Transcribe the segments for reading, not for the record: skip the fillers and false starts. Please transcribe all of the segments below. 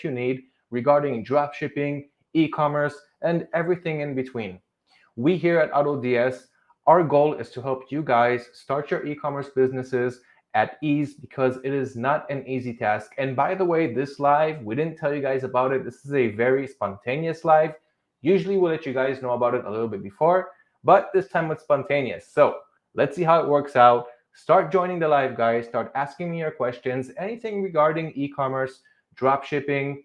you need regarding dropshipping, e-commerce, and everything in between. We here at AutoDS, our goal is to help you guys start your e-commerce businesses at ease because it is not an easy task. And by the way, this live, we didn't tell you guys about it. This is a very spontaneous live. Usually we'll let you guys know about it a little bit before, but this time it's spontaneous. So let's see how it works out. Start joining the live, guys. Start asking me your questions, anything regarding e-commerce, drop shipping,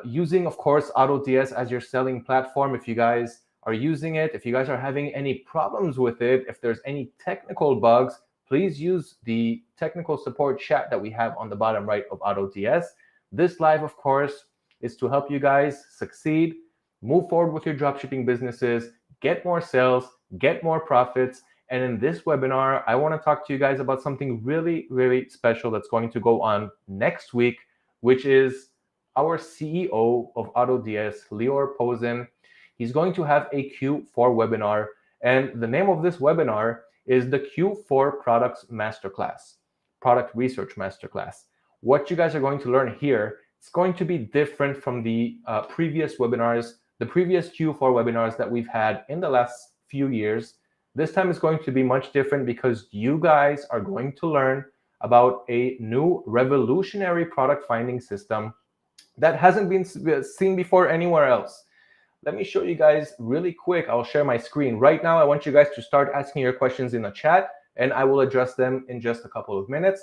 using, of course, AutoDS as your selling platform. If you guys are using it, if you guys are having any problems with it, if there's any technical bugs, please use the technical support chat that we have on the bottom right of AutoDS. This live, of course, is to help you guys succeed, move forward with your dropshipping businesses, get more sales, get more profits. And in this webinar, I want to talk to you guys about something really, really special that's going to go on next week, which is our CEO of AutoDS, Lior Posen. He's going to have a Q4 webinar. And the name of this webinar is the Q4 Products Masterclass, Product Research Masterclass. What you guys are going to learn here, it's going to be different from the previous webinars, the previous Q4 webinars that we've had in the last few years. This time is going to be much different because you guys are going to learn about a new revolutionary product finding system that hasn't been seen before anywhere else. Let me show you guys really quick. I'll share my screen. Right now, I want you guys to start asking your questions in the chat, and I will address them in just a couple of minutes.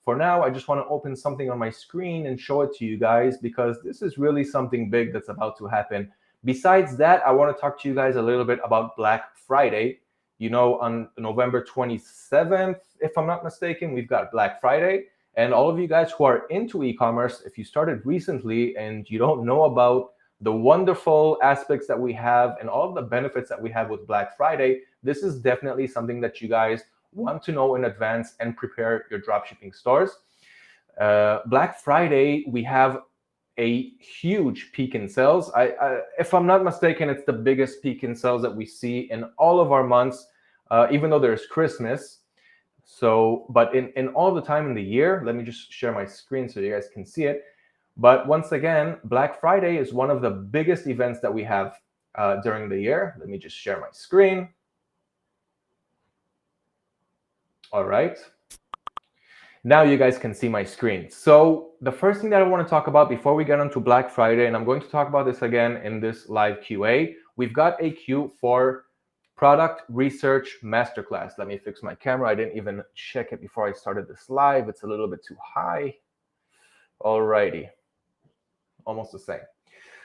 For now, I just want to open something on my screen and show it to you guys because this is really something big that's about to happen. Besides that, I want to talk to you guys a little bit about Black Friday. You know, on November 27th, if I'm not mistaken, we've got Black Friday. And all of you guys who are into e-commerce, if you started recently and you don't know about the wonderful aspects that we have and all of the benefits that we have with Black Friday, this is definitely something that you guys want to know in advance and prepare your dropshipping stores. Black Friday, we have a huge peak in sales. If I'm not mistaken, it's the biggest peak in sales that we see in all of our months, even though there's Christmas. So, but in all the time in the year, let me just share my screen so you guys can see it. But once again, Black Friday is one of the biggest events that we have during the year. Let me just share my screen. All right. Now you guys can see my screen. So the first thing that I want to talk about before we get onto Black Friday, and I'm going to talk about this again in this live QA, we've got a Q4 Product Research Masterclass. Let me fix my camera. I didn't even check it before I started this live. It's a little bit too high. All righty. Almost the same.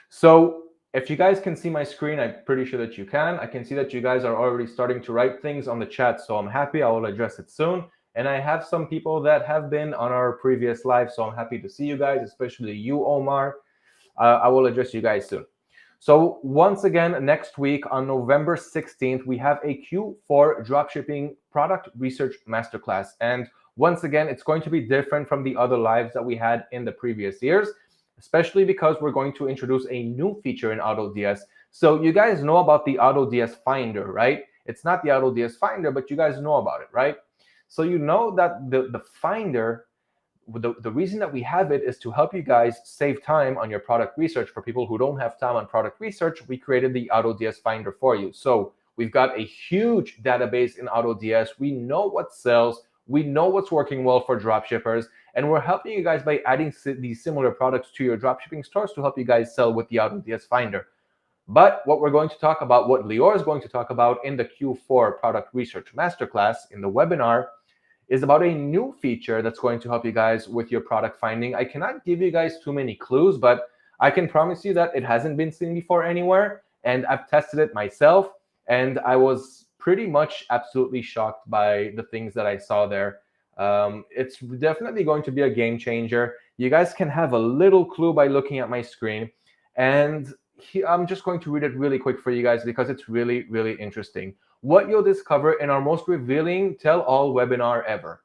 So if you guys can see my screen, I'm pretty sure that you can. I can see that you guys are already starting to write things on the chat, so I'm happy. I will address it soon. And I have some people that have been on our previous live, so I'm happy to see you guys, especially you, Omar. I will address you guys soon. So once again, next week on November 16th, we have a Q4 Dropshipping Product Research Masterclass. And once again, it's going to be different from the other lives that we had in the previous years, especially because we're going to introduce a new feature in AutoDS. So you guys know about the AutoDS Finder, right? It's not the AutoDS Finder, but you guys know about it, right? So you know that the Finder, the reason that we have it is to help you guys save time on your product research. For people who don't have time on product research, we created the AutoDS Finder for you. So we've got a huge database in AutoDS. We know what sells. We know what's working well for dropshippers. And we're helping you guys by adding these similar products to your dropshipping stores to help you guys sell with the AutoDS Finder. But what we're going to talk about, what Lior is going to talk about in the Q4 Product Research Masterclass in the webinar, is about a new feature that's going to help you guys with your product finding. I cannot give you guys too many clues, but I can promise you that it hasn't been seen before anywhere, and I've tested it myself, and I was pretty much absolutely shocked by the things that I saw there. It's definitely going to be a game changer. You guys can have a little clue by looking at my screen, and I'm just going to read it really quick for you guys because it's really, really interesting. What you'll discover in our most revealing tell-all webinar ever.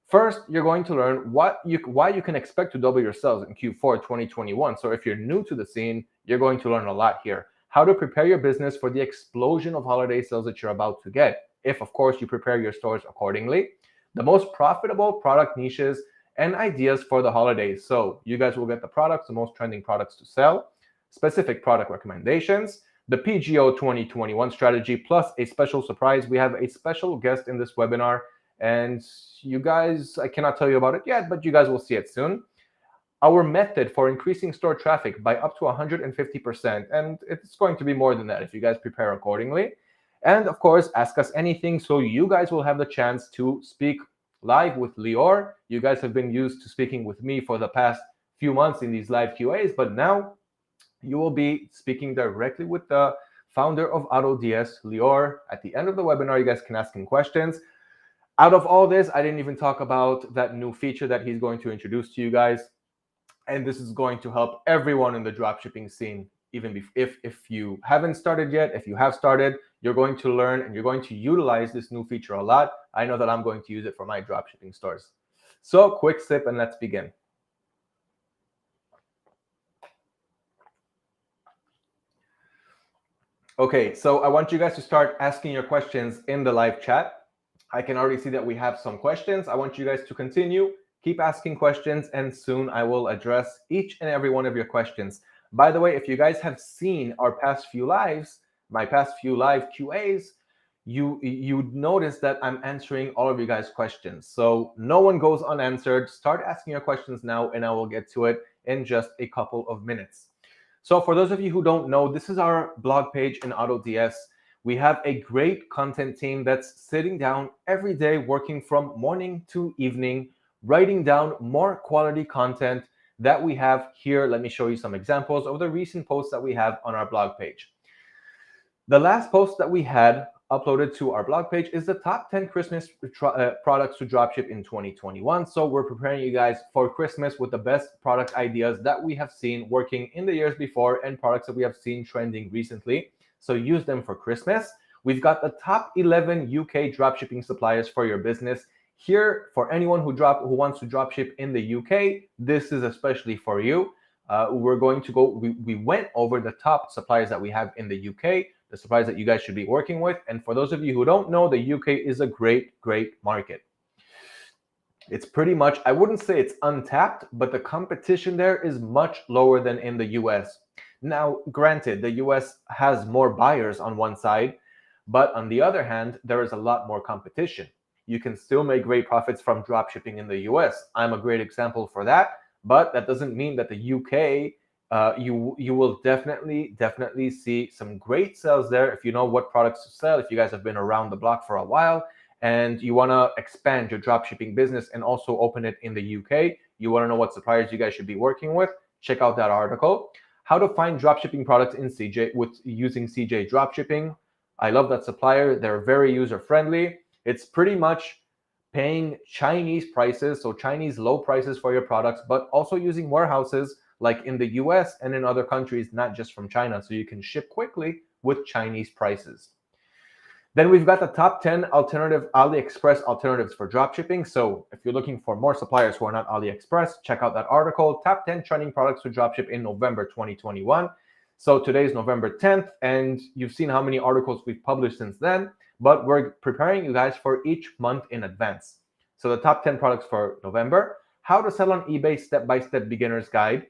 First, you're going to learn why you can expect to double your sales in Q4 2021. So if you're new to the scene, you're going to learn a lot here. How to prepare your business for the explosion of holiday sales that you're about to get, if, of course, you prepare your stores accordingly. The most profitable product niches and ideas for the holidays. So you guys will get the products, the most trending products to sell, specific product recommendations, the PGO 2021 strategy, plus a special surprise. We have a special guest in this webinar, and you guys, I cannot tell you about it yet, but you guys will see it soon. Our method for increasing store traffic by up to 150%, and it's going to be more than that if you guys prepare accordingly. And of course, ask us anything, so you guys will have the chance to speak live with Lior. You guys have been used to speaking with me for the past few months in these live QAs, but now you will be speaking directly with the founder of AutoDS, Lior. At the end of the webinar, you guys can ask him questions. Out of all this, I didn't even talk about that new feature that he's going to introduce to you guys. And this is going to help everyone in the dropshipping scene. Even if you haven't started yet, if you have started, you're going to learn and you're going to utilize this new feature a lot. I know that I'm going to use it for my dropshipping stores. So quick sip and let's begin. Okay, so I want you guys to start asking your questions in the live chat. I can already see that we have some questions. I want you guys to continue. Keep asking questions, and soon I will address each and every one of your questions. By the way, if you guys have seen our past few lives, my past few live QAs, you'd notice that I'm answering all of you guys' questions. So no one goes unanswered. Start asking your questions now, and I will get to it in just a couple of minutes. So for those of you who don't know, this is our blog page in AutoDS. We have a great content team that's sitting down every day, working from morning to evening, writing down more quality content that we have here. Let me show you some examples of the recent posts that we have on our blog page. The last post that we had uploaded to our blog page is the top 10 Christmas products to dropship in 2021. So we're preparing you guys for Christmas with the best product ideas that we have seen working in the years before and products that we have seen trending recently. So use them for Christmas. We've got the top 11 UK dropshipping suppliers for your business. Here, for anyone who wants to dropship in the UK, this is especially for you. We're going to go, we went over the top suppliers that we have in the UK, the suppliers that you guys should be working with. And for those of you who don't know, the UK is a great, great market. It's pretty much, I wouldn't say it's untapped, but the competition there is much lower than in the US. Now, granted, the US has more buyers on one side, but on the other hand, there is a lot more competition. You can still make great profits from dropshipping in the US. I'm a great example for that, but that doesn't mean that the UK, you will definitely see some great sales there if you know what products to sell, if you guys have been around the block for a while and you want to expand your dropshipping business and also open it in the UK, you want to know what suppliers you guys should be working with, check out that article. How to find dropshipping products in CJ with using CJ Dropshipping. I love that supplier. They're very user-friendly. It's pretty much paying Chinese prices, so Chinese low prices for your products, but also using warehouses like in the US and in other countries, not just from China, so you can ship quickly with Chinese prices. Then we've got the top 10 AliExpress alternatives for dropshipping. So if you're looking for more suppliers who are not AliExpress, check out that article, top 10 trending products to dropship in November 2021. So today is November 10th, and you've seen how many articles we've published since then, but we're preparing you guys for each month in advance. So the top 10 products for November, how to sell on eBay step-by-step beginner's guide.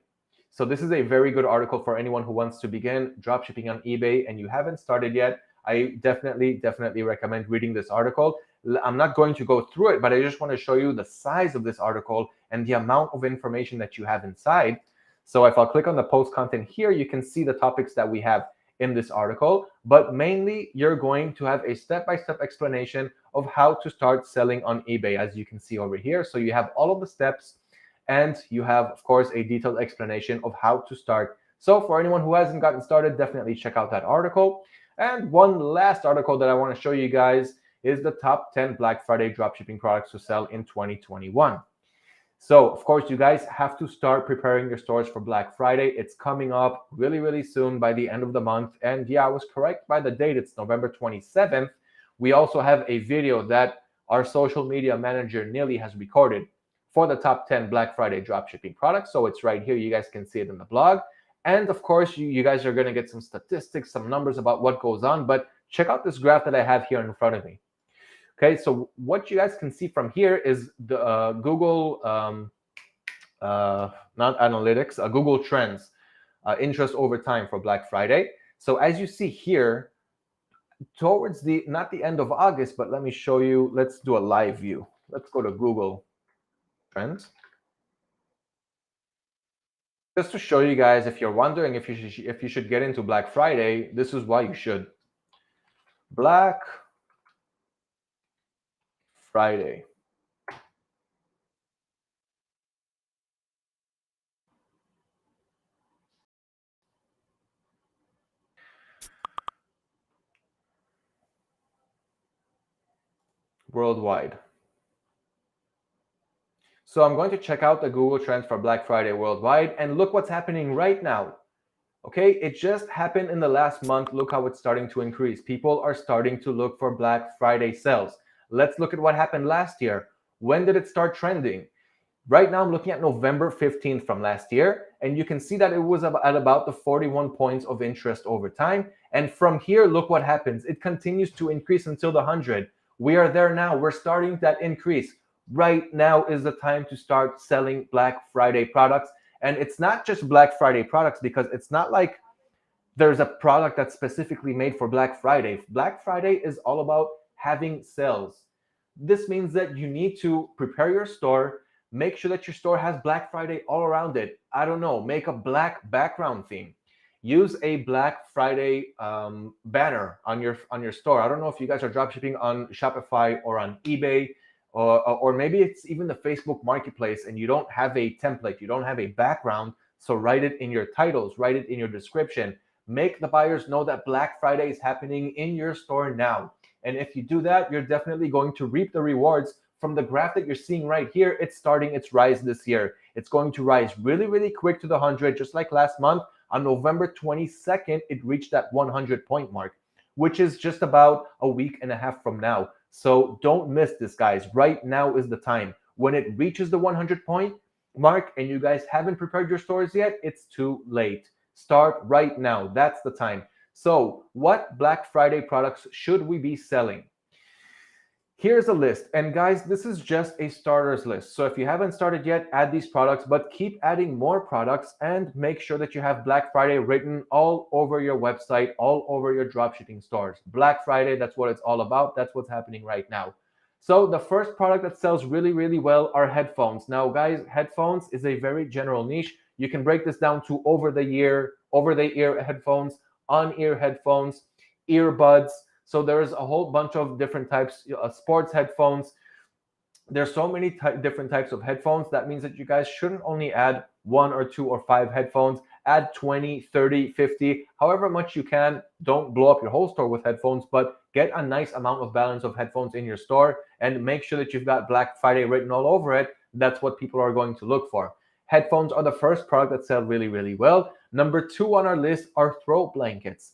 So this is a very good article for anyone who wants to begin dropshipping on eBay and you haven't started yet. I definitely recommend reading this article. I'm not going to go through it, but I just want to show you the size of this article and the amount of information that you have inside. So if I'll click on the post content here, you can see the topics that we have in this article, but mainly you're going to have a step-by-step explanation of how to start selling on eBay, as you can see over here. So you have all of the steps and you have, of course, a detailed explanation of how to start. So for anyone who hasn't gotten started, definitely check out that article. And one last article that I want to show you guys is the top 10 Black Friday dropshipping products to sell in 2021. So, of course, you guys have to start preparing your stores for Black Friday. It's coming up really soon by the end of the month. And yeah, I was correct by the date. It's November 27th. We also have a video that our social media manager, Neely, has recorded for the top 10 Black Friday dropshipping products. So it's right here. You guys can see it in the blog. And of course, you guys are going to get some statistics, some numbers about what goes on. But check out this graph that I have here in front of me. Okay, so what you guys can see from here is the Google, not analytics, Google Trends, interest over time for Black Friday. So as you see here, towards the, not the end of August, but let me show you, let's do a live view. Let's go to Google Trends. Just to show you guys, if you're wondering if you should get into Black Friday, this is why you should. Black Friday. Worldwide. So I'm going to check out the Google Trends for Black Friday worldwide, and look what's happening right now. Okay, it just happened in the last month. Look how it's starting to increase. People are starting to look for Black Friday sales. Let's look at what happened last year. When did it start trending? Right now, I'm looking at November 15th from last year, and you can see that it was at about the 41 points of interest over time. And from here, look what happens. It continues to increase until the 100. We are there now. We're starting that increase. Right now is the time to start selling Black Friday products. And it's not just Black Friday products, because it's not like there's a product that's specifically made for Black Friday. Black Friday is all about having sales. This means that you need to prepare your store, make sure that your store has Black Friday all around it. I don't know, make a black background theme. Use a Black Friday banner on your store. I don't know if you guys are dropshipping on Shopify or on eBay, or maybe it's even the Facebook Marketplace, and you don't have a template, you don't have a background. So write it in your titles, write it in your description. Make the buyers know that Black Friday is happening in your store now. And if you do that, you're definitely going to reap the rewards from the graph that you're seeing right here. It's starting its rise this year. It's going to rise really, really quick to the 100, just like last month. On November 22nd, it reached that 100 point mark, which is just about a week and a half from now. So don't miss this, guys. Right now is the time. When it reaches the 100 point mark and you guys haven't prepared your stores yet, it's too late. Start right now. That's the time. So what Black Friday products should we be selling? Here's a list. And guys, this is just a starters list. So if you haven't started yet, add these products, but keep adding more products, and make sure that you have Black Friday written all over your website, all over your dropshipping stores. Black Friday, that's what it's all about. That's what's happening right now. So the first product that sells really, really well are headphones. Now, guys, headphones is a very general niche. You can break this down to over-the-ear headphones, on-ear headphones, earbuds. So there's a whole bunch of different types, sports headphones. There's so many different types of headphones. That means that you guys shouldn't only add 1 or 2 or 5 headphones. Add 20, 30, 50, however much you can. Don't blow up your whole store with headphones, but get a nice amount of balance of headphones in your store, and make sure that you've got Black Friday written all over it. That's what people are going to look for. Headphones are the first product that sell really, really well. Number 2 on our list are throw blankets.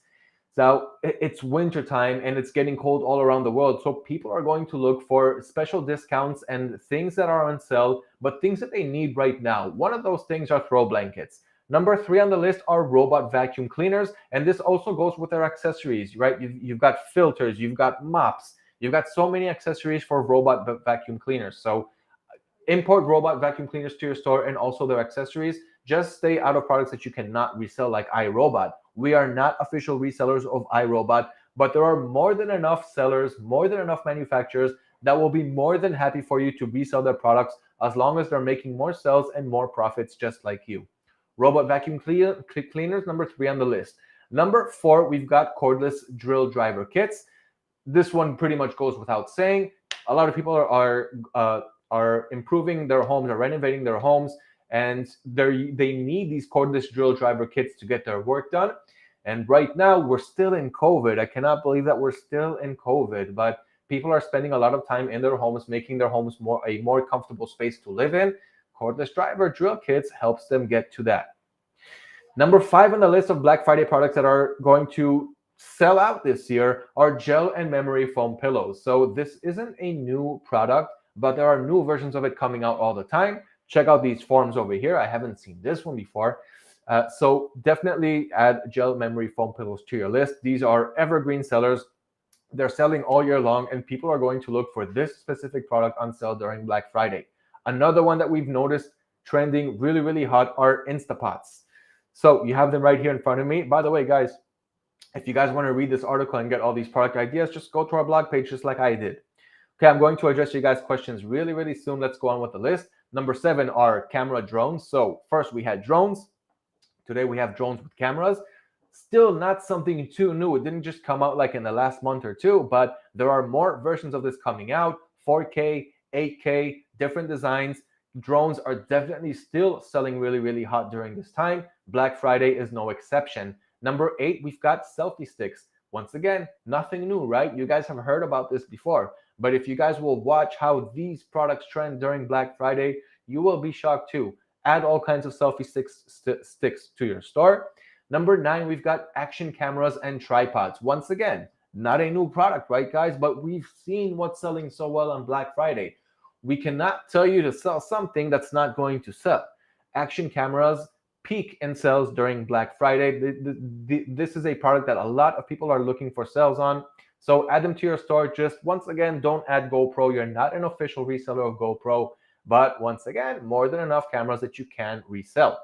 So it's winter time and it's getting cold all around the world. So people are going to look for special discounts and things that are on sale, but things that they need right now. One of those things are throw blankets. Number 3 on the list are robot vacuum cleaners. And this also goes with their accessories, right? You've got filters, you've got mops, you've got so many accessories for robot vacuum cleaners. So import robot vacuum cleaners to your store and also their accessories. Just stay out of products that you cannot resell, like iRobot. We are not official resellers of iRobot, but there are more than enough sellers, more than enough manufacturers that will be more than happy for you to resell their products, as long as they're making more sales and more profits just like you. Robot vacuum cleaners, number 3 on the list. Number 4, we've got cordless drill driver kits. This one pretty much goes without saying. A lot of people are improving their homes, are renovating their homes, and they need these cordless drill driver kits to get their work done. And right now, we're still in COVID. I cannot believe that we're still in COVID, but people are spending a lot of time in their homes, making their homes a more comfortable space to live in. Cordless driver drill kits helps them get to that. Number 5 on the list of Black Friday products that are going to sell out this year are gel and memory foam pillows. So this isn't a new product, but there are new versions of it coming out all the time. Check out these forms over here. I haven't seen this one before. So definitely add gel memory foam pillows to your list. These are evergreen sellers. They're selling all year long, and people are going to look for this specific product on sale during Black Friday. Another one that we've noticed trending really, really hot are Instapots. So you have them right here in front of me. By the way, guys, if you guys want to read this article and get all these product ideas, just go to our blog page just like I did. Okay, I'm going to address you guys' questions really, really soon. Let's go on with the list. Number 7 are camera drones. So first we had drones. Today we have drones with cameras. Still not something too new. It didn't just come out like in the last month or two, but there are more versions of this coming out. 4K, 8K, different designs. Drones are definitely still selling really, really hot during this time. Black Friday is no exception. Number 8, we've got selfie sticks. Once again, nothing new, right? You guys have heard about this before. But if you guys will watch how these products trend during Black Friday, you will be shocked too. Add all kinds of selfie sticks to your store. Number 9, we've got action cameras and tripods. Once again, not a new product, right, guys? But we've seen what's selling so well on Black Friday. We cannot tell you to sell something that's not going to sell. Action cameras peak in sales during Black Friday. This is a product that a lot of people are looking for sales on. So add them to your store. Just once again, don't add GoPro. You're not an official reseller of GoPro. But once again, more than enough cameras that you can resell.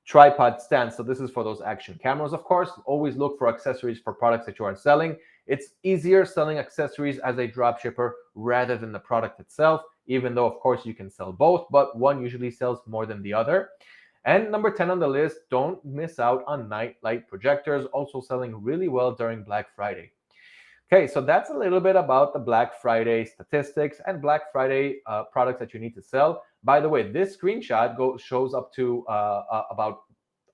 Tripod stands. So this is for those action cameras, of course. Always look for accessories for products that you are selling. It's easier selling accessories as a dropshipper rather than the product itself, even though, of course, you can sell both, but one usually sells more than the other. And number 10 on the list, don't miss out on night light projectors, also selling really well during Black Friday. Okay, so that's a little bit about the Black Friday statistics and Black Friday products that you need to sell. By the way, this screenshot shows up to about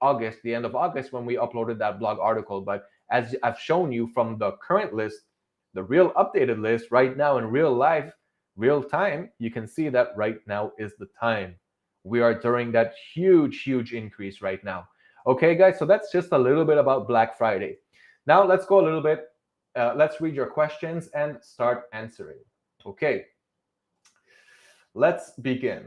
August, the end of August, when we uploaded that blog article. But as I've shown you from the current list, the real updated list right now in real life, real time, you can see that right now is the time. We are during that huge, huge increase right now. Okay, guys, so that's just a little bit about Black Friday. Now let's go a little bit. Let's read your questions and start answering. Okay, let's begin.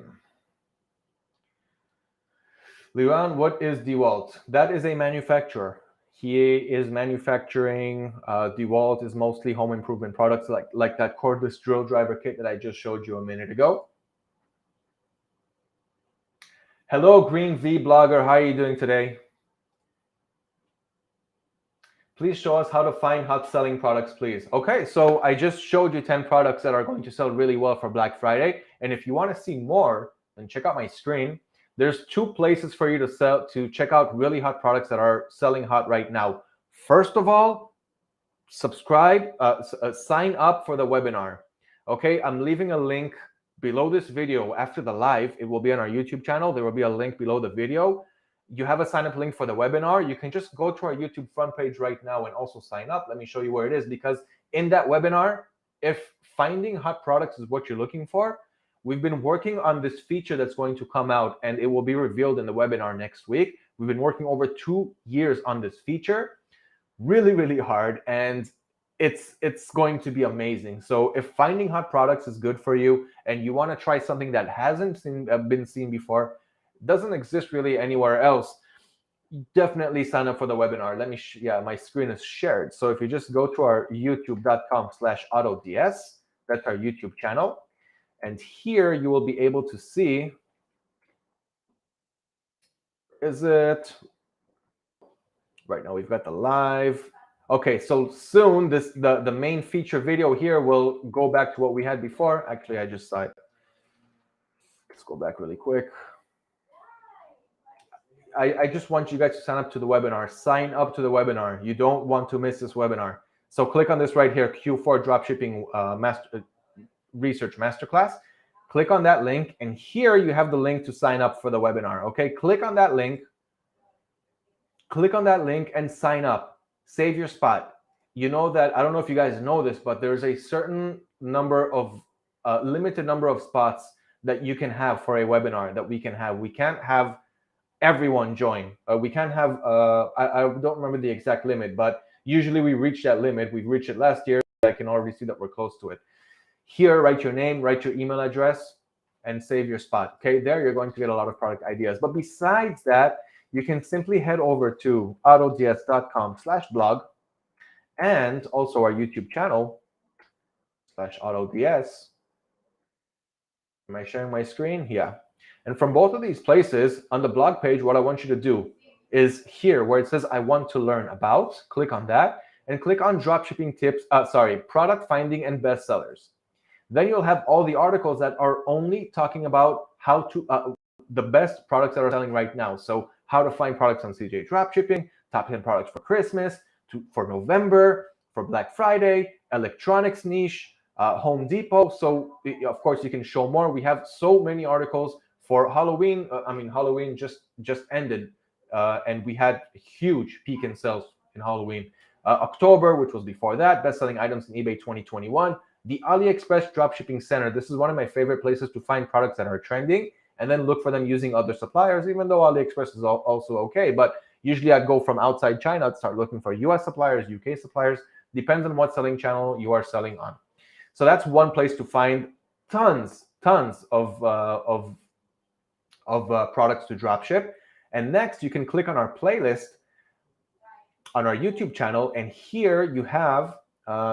Liran, what is DeWalt? That is a manufacturer. He is manufacturing. DeWalt is mostly home improvement products like that cordless drill driver kit that I just showed you a minute ago. Hello, Green V Blogger. How are you doing today? Please show us how to find hot selling products, please. Okay, so I just showed you 10 products that are going to sell really well for Black Friday. And if you want to see more, then check out my screen. There's 2 places for you to check out really hot products that are selling hot right now. First of all, subscribe, sign up for the webinar. Okay, I'm leaving a link below this video after the live. It will be on our YouTube channel. There will be a link below the video. You have a sign up link for the webinar. You can just go to our YouTube front page right now and also sign up. Let me show you where it is, because in that webinar, if finding hot products is what you're looking for, we've been working on this feature that's going to come out, and it will be revealed in the webinar next week. We've been working over 2 years on this feature, really, really hard, and it's going to be amazing. So if finding hot products is good for you and you want to try something that hasn't been seen before, doesn't exist really anywhere else, definitely sign up for the webinar. Let me, my screen is shared. So if you just go to our youtube.com/AutoDS, that's our YouTube channel. And here you will be able to see, is it, right now we've got the live. Okay, so soon the main feature video here will go back to what we had before. Actually, I just saw it. Let's go back really quick. I just want you guys to sign up to the webinar. Sign up to the webinar. You don't want to miss this webinar. So click on this right here, Q4 Dropshipping Research Masterclass. Click on that link, and here you have the link to sign up for the webinar. Okay, click on that link. Click on that link and sign up. Save your spot. You know that, I don't know if you guys know this, but there's a certain number of, limited number of spots that you can have for a webinar that we can have. We can't have everyone join. We can't have, I don't remember the exact limit, but usually we reach that limit. We've reached it last year. I can already see that we're close to it. Here, write your name, write your email address, and save your spot. Okay, there you're going to get a lot of product ideas. But besides that, you can simply head over to autods.com/blog and also our YouTube channel /AutoDS. Am I sharing my screen? Yeah. And from both of these places, on the blog page, what I want you to do is here where it says I want to learn about, click on that and click on dropshipping tips, product finding and bestsellers. Then you'll have all the articles that are only talking about how to the best products that are selling right now. So how to find products on CJ Dropshipping, top 10 products for Christmas, for November, for Black Friday, electronics niche, Home Depot. So of course you can show more. We have so many articles for Halloween. Halloween just ended, and we had a huge peak in sales in Halloween. October, which was before that, best-selling items in eBay 2021. The AliExpress Dropshipping Center. This is one of my favorite places to find products that are trending and then look for them using other suppliers, even though AliExpress is also okay. But usually I'd go from outside China, I'd start looking for US suppliers, UK suppliers. Depends on what selling channel you are selling on. So that's one place to find tons of products to dropship. And next, you can click on our playlist on our YouTube channel, and here you have,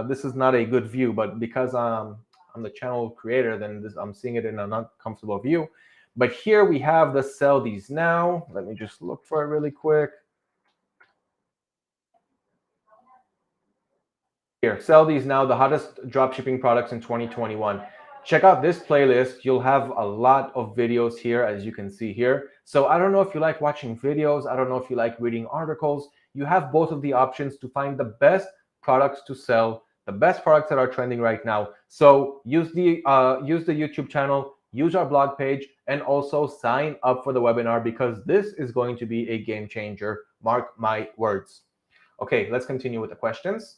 this is not a good view, but because I'm the channel creator, then I'm seeing it in an uncomfortable view. But here we have the sell these now. Let me just look for it really quick. Here, sell these now, the hottest dropshipping products in 2021. Check out this playlist. You'll have a lot of videos here, as you can see here. So I don't know if you like watching videos. I don't know if you like reading articles. You have both of the options to find the best products to sell, the best products that are trending right now. So use the YouTube channel, use our blog page, and also sign up for the webinar, because this is going to be a game changer. Mark my words. Okay, let's continue with the questions.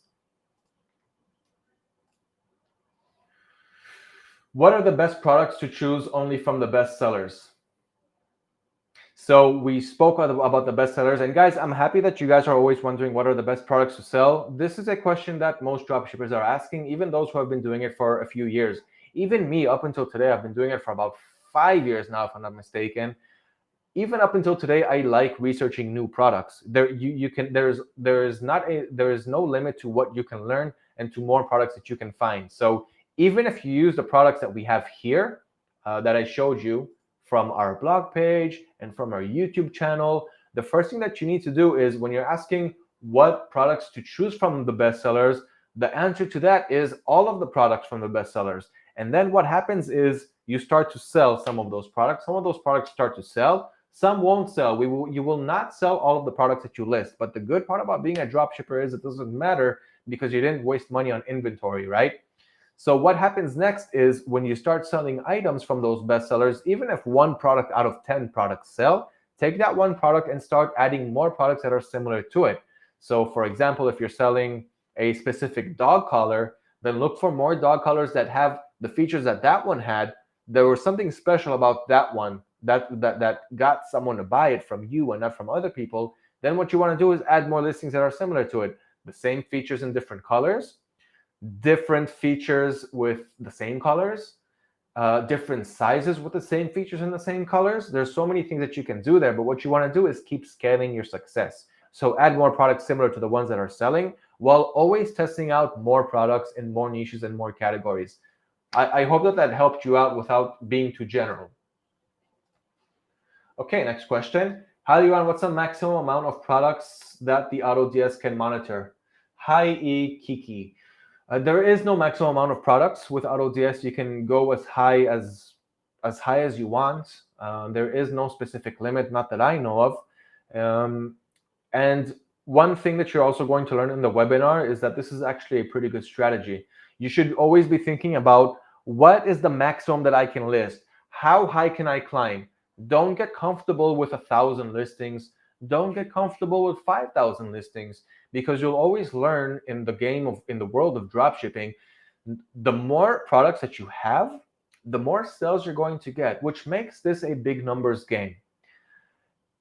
What are the best products to choose only from the best sellers? So we spoke about the best sellers, and guys, I'm happy that you guys are always wondering what are the best products to sell. This is a question that most dropshippers are asking, even those who have been doing it for a few years. Even me, up until today, I've been doing it for about 5 years now, if I'm not mistaken. Even up until today, I like researching new products. There is no limit to what you can learn and to more products that you can find. So even if you use the products that we have here, that I showed you from our blog page and from our YouTube channel, the first thing that you need to do is, when you're asking what products to choose from the bestsellers, the answer to that is all of the products from the bestsellers. And then what happens is you start to sell some of those products. Some of those products start to sell. Some won't sell. You will not sell all of the products that you list. But the good part about being a dropshipper is it doesn't matter, because you didn't waste money on inventory, right? So what happens next is, when you start selling items from those bestsellers, even if one product out of 10 products sell, take that one product and start adding more products that are similar to it. So for example, if you're selling a specific dog collar, then look for more dog collars that have the features that that one had. There was something special about that one that got someone to buy it from you and not from other people. Then what you want to do is add more listings that are similar to it. The same features in different colors, different features with the same colors, different sizes with the same features and the same colors. There's so many things that you can do there, but what you want to do is keep scaling your success. So add more products similar to the ones that are selling, while always testing out more products in more niches and more categories. I hope that helped you out without being too general. Okay, next question. Hi, Yuan, what's the maximum amount of products that the AutoDS can monitor? Hi, Kiki. There is no maximum amount of products with AutoDS. You can go as high as you want. There is no specific limit, not that I know of. And one thing that you're also going to learn in the webinar is that this is actually a pretty good strategy. You should always be thinking about, what is the maximum that I can list? How high can I climb? Don't get comfortable with 1,000 listings. Don't get comfortable with 5,000 listings, because you'll always learn in the world of dropshipping. The more products that you have, the more sales you're going to get, which makes this a big numbers game.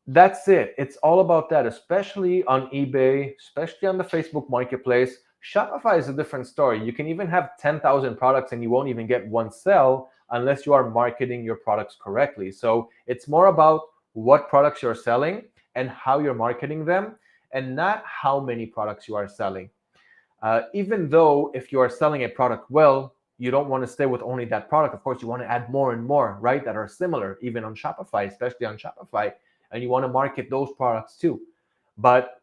That's it. It's all about that, especially on eBay, especially on the Facebook marketplace. Shopify is a different story. You can even have 10,000 products and you won't even get one sell unless you are marketing your products correctly. So it's more about what products you're selling and how you're marketing them, and not how many products you are selling. Even though if you are selling a product well, you don't want to stay with only that product. Of course, you want to add more and more, right, that are similar, even on Shopify, especially on Shopify, and you want to market those products too. But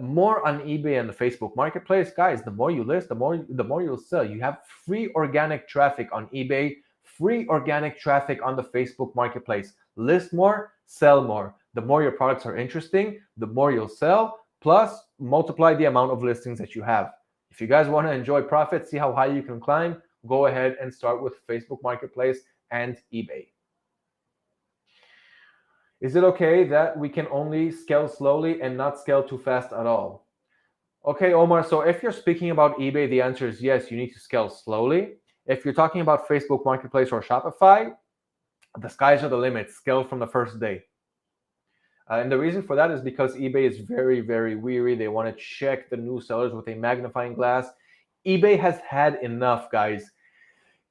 more on eBay and the Facebook Marketplace, guys, the more you list, the more you'll sell. You have free organic traffic on eBay, free organic traffic on the Facebook Marketplace. List more, sell more. The more your products are interesting, the more you'll sell, plus multiply the amount of listings that you have. If you guys want to enjoy profit, see how high you can climb, go ahead and start with Facebook Marketplace and eBay. Is it okay that we can only scale slowly and not scale too fast at all? Okay, Omar, so if you're speaking about eBay, the answer is yes, you need to scale slowly. If you're talking about Facebook Marketplace or Shopify, the skies are the limit. Scale from the first day. And the reason for that is because eBay is very, very weary. They want to check the new sellers with a magnifying glass. eBay has had enough, guys.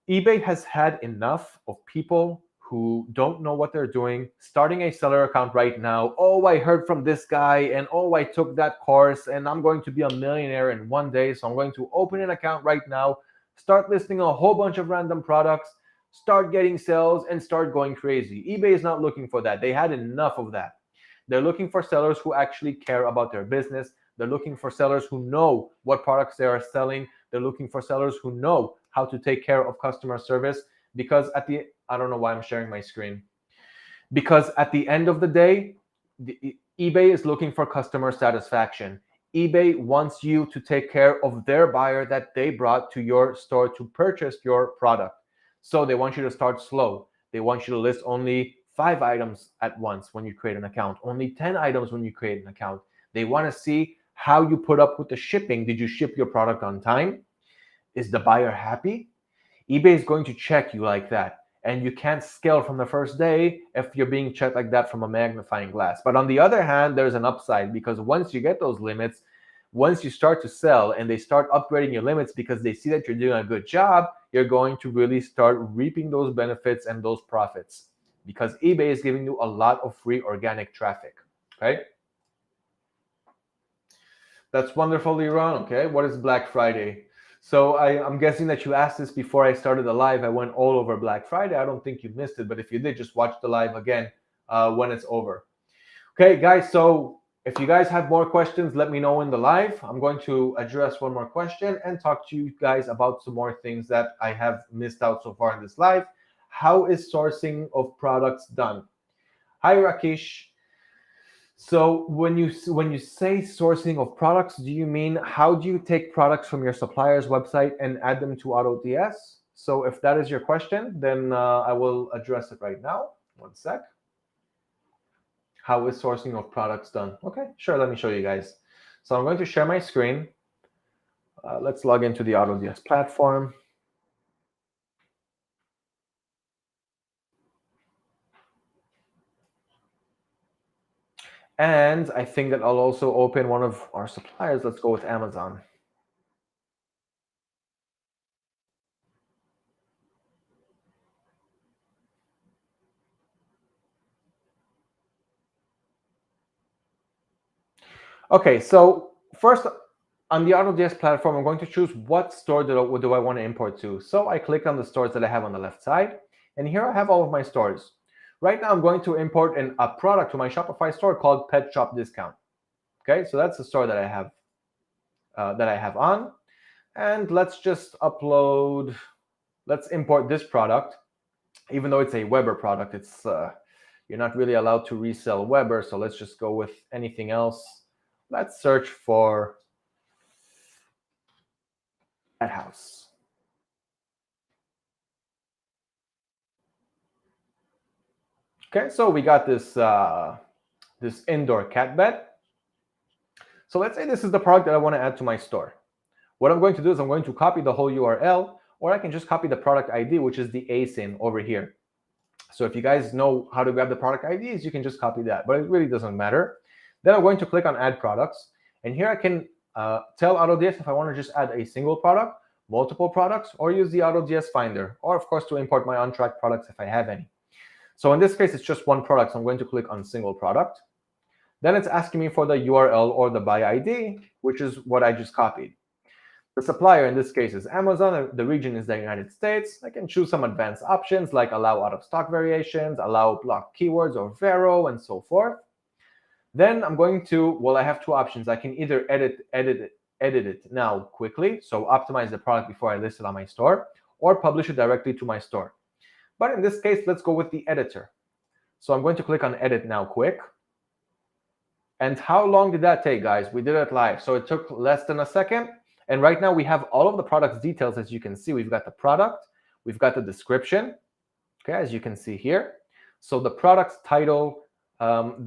eBay has had enough of people who don't know what they're doing, starting a seller account right now. Oh, I heard from this guy, and oh, I took that course, and I'm going to be a millionaire in one day, so I'm going to open an account right now, start listing a whole bunch of random products, start getting sales, and start going crazy. eBay is not looking for that. They had enough of that. They're looking for sellers who actually care about their business. They're looking for sellers who know what products they are selling. They're looking for sellers who know how to take care of customer service, because I don't know why I'm sharing my screen. Because at the end of the day, eBay is looking for customer satisfaction. eBay wants you to take care of their buyer that they brought to your store to purchase your product. So they want you to start slow. They want you to list only 5 items at once when you create an account, only 10 items when you create an account. They want to see how you put up with the shipping. Did you ship your product on time? Is the buyer happy? eBay is going to check you like that. And you can't scale from the first day if you're being checked like that from a magnifying glass. But on the other hand, there's an upside, because once you get those limits, once you start to sell and they start upgrading your limits because they see that you're doing a good job, you're going to really start reaping those benefits and those profits, because eBay is giving you a lot of free organic traffic. Okay? That's wonderful, Liron. Okay, what is Black Friday? So I'm guessing that you asked this before I started the live. I went all over Black Friday. I don't think you missed it, but if you did, just watch the live again when it's over. Okay, guys, so if you guys have more questions, let me know in the live. I'm going to address one more question and talk to you guys about some more things that I have missed out so far in this live. How is sourcing of products done? Hi, Rakesh. So when you say sourcing of products, do you mean how do you take products from your supplier's website and add them to AutoDS? So if that is your question, then I will address it right now. One sec. How is sourcing of products done? Okay, sure, let me show you guys. So I'm going to share my screen. Let's log into the AutoDS platform. And I think that I'll also open one of our suppliers. Let's go with Amazon. Okay, so first on the AutoDS platform, I'm going to choose what store do I want to import to. So I click on the stores that I have on the left side, and here I have all of my stores. Right now, I'm going to import a product to my Shopify store called Pet Shop Discount. Okay, so that's the store that I have on, and let's just upload. Let's import this product, even though it's a Weber product. It's you're not really allowed to resell Weber, so let's just go with anything else. Let's search for cat house. Okay, so we got this this indoor cat bed. So let's say this is the product that I want to add to my store. What I'm going to do is I'm going to copy the whole URL, or I can just copy the product ID, which is the ASIN over here. So if you guys know how to grab the product IDs, you can just copy that, but it really doesn't matter. Then I'm going to click on Add Products, and here I can tell AutoDS if I want to just add a single product, multiple products, or use the AutoDS Finder, or of course to import my untracked products if I have any. So in this case, it's just one product, so I'm going to click on Single Product. Then it's asking me for the URL or the buy ID, which is what I just copied. The supplier in this case is Amazon. The region is the United States. I can choose some advanced options like allow out of stock variations, allow block keywords or Vero, and so forth. Then I'm going to, well, I have two options. I can either edit it now quickly, so optimize the product before I list it on my store, or publish it directly to my store. But in this case, let's go with the editor. So I'm going to click on edit now quick. And how long did that take, guys? We did it live, so it took less than a second. And right now we have all of the product's details. As you can see, we've got the product, we've got the description, okay, as you can see here. So the product's title, what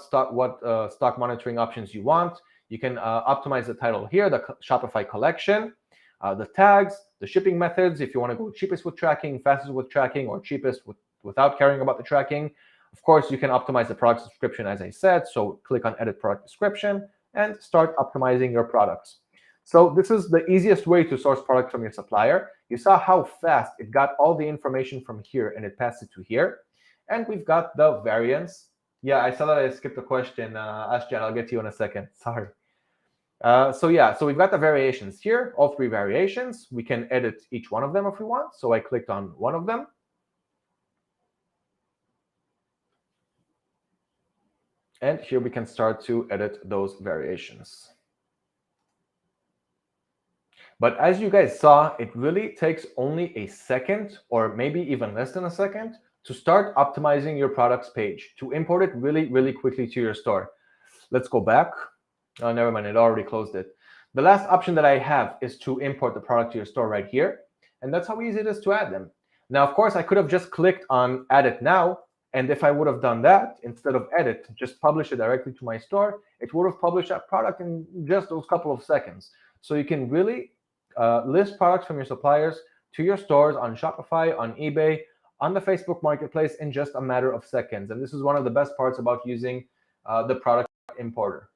stock monitoring options you want. You can optimize the title here, the Shopify collection, the tags, the shipping methods, if you want to go cheapest with tracking, fastest with tracking, or cheapest without caring about the tracking. Of course, you can optimize the product description, as I said. So click on edit product description and start optimizing your products. So this is the easiest way to source products from your supplier. You saw how fast it got all the information from here and it passed it to here. And we've got the variants. Yeah, I saw that I skipped a question. Ashjan, I'll get to you in a second. Sorry. So we've got the variations here, all three variations. We can edit each one of them if we want. So I clicked on one of them. And here we can start to edit those variations. But as you guys saw, it really takes only a second or maybe even less than a second to start optimizing your products page, to import it really, really quickly to your store. Let's go back. Oh, never mind, it already closed it. The last option that I have is to import the product to your store right here. And that's how easy it is to add them. Now, of course, I could have just clicked on add it now. And if I would have done that, instead of edit, just publish it directly to my store, it would have published that product in just those couple of seconds. So you can really list products from your suppliers to your stores on Shopify, on eBay, on the Facebook Marketplace in just a matter of seconds. And this is one of the best parts about using the product importer.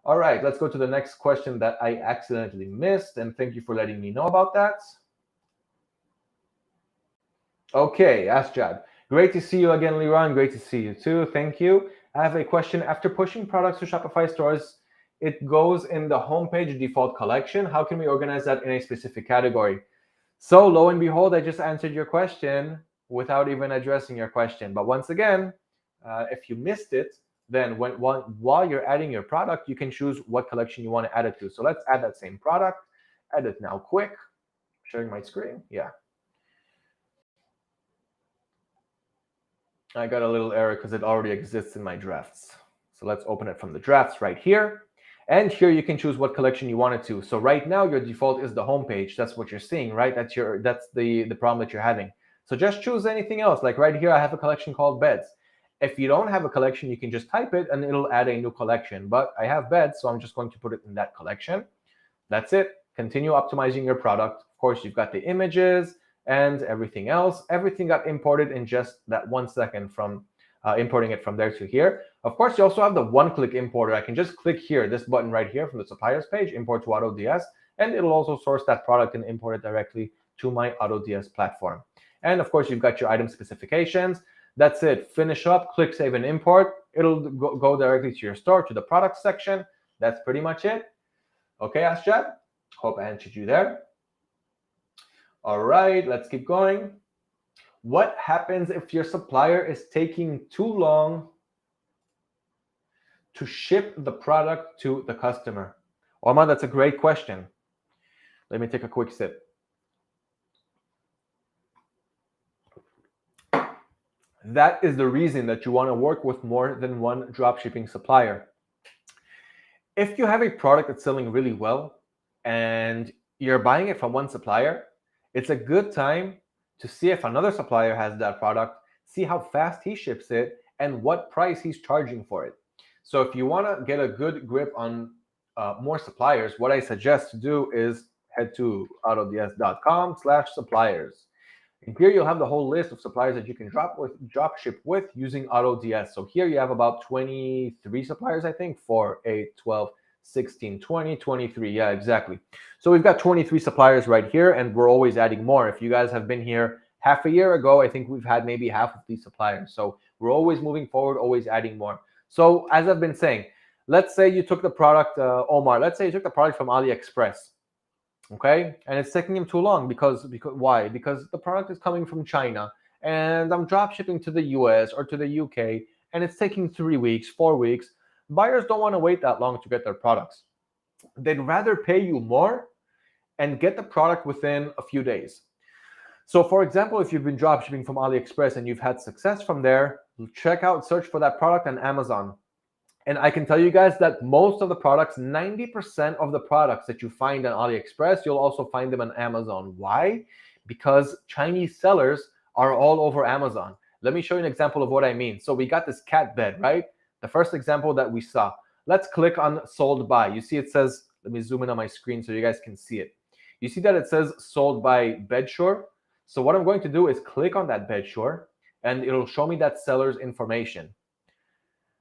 All right, let's go to the next question that I accidentally missed. And thank you for letting me know about that. Okay, Asjad. Great to see you again, Liran. Great to see you too. Thank you. I have a question. After pushing products to Shopify stores, it goes in the homepage default collection. How can we organize that in a specific category? So lo and behold, I just answered your question without even addressing your question. But once again, if you missed it, then while you're adding your product, you can choose what collection you want to add it to. So let's add that same product. Edit now quick. Sharing my screen. Yeah. I got a little error because it already exists in my drafts. So let's open it from the drafts right here. And here you can choose what collection you want it to. So right now your default is the home page. That's what you're seeing, right? That's the problem that you're having. So just choose anything else. Like right here, I have a collection called beds. If you don't have a collection, you can just type it and it'll add a new collection. But I have beds, so I'm just going to put it in that collection. That's it. Continue optimizing your product. Of course, you've got the images and everything else. Everything got imported in just that 1 second from importing it from there to here. Of course, you also have the one-click importer. I can just click here, this button right here from the suppliers page, import to AutoDS, and it'll also source that product and import it directly to my AutoDS platform. And of course, you've got your item specifications. That's it. Finish up, click Save and Import. It'll go directly to your store, to the product section. That's pretty much it. Okay, Asjad? Hope I answered you there. All right, let's keep going. What happens if your supplier is taking too long to ship the product to the customer? Omar, that's a great question. Let me take a quick sip. That is the reason that you want to work with more than one dropshipping supplier. If you have a product that's selling really well and you're buying it from one supplier, it's a good time to see if another supplier has that product, see how fast he ships it, and what price he's charging for it. So if you want to get a good grip on more suppliers, what I suggest to do is head to autods.com/suppliers. And here you'll have the whole list of suppliers that you can dropship with using AutoDS. So here you have about 23 suppliers, I think, 4, 8, 12, 16, 20, 23. Yeah, exactly. So we've got 23 suppliers right here, and we're always adding more. If you guys have been here half a year ago, I think we've had maybe half of these suppliers. So we're always moving forward, always adding more. So as I've been saying, Let's say you took the product, Omar, let's say you took the product from AliExpress, okay? And it's taking him too long because why? Because the product is coming from China and I'm drop shipping to the US or to the UK and it's taking 3 weeks, 4 weeks. Buyers don't want to wait that long to get their products. They'd rather pay you more and get the product within a few days. So for example, if you've been drop shipping from AliExpress and you've had success from there, search for that product on Amazon. And I can tell you guys that most of the products, 90% of the products that you find on AliExpress, you'll also find them on Amazon. Why? Because Chinese sellers are all over Amazon. Let me show you an example of what I mean. So we got this cat bed, right? The first example that we saw. Let's click on sold by. You see it says, let me zoom in on my screen so you guys can see it. You see that it says sold by Bedshore? So what I'm going to do is click on that Bedshore and it'll show me that seller's information.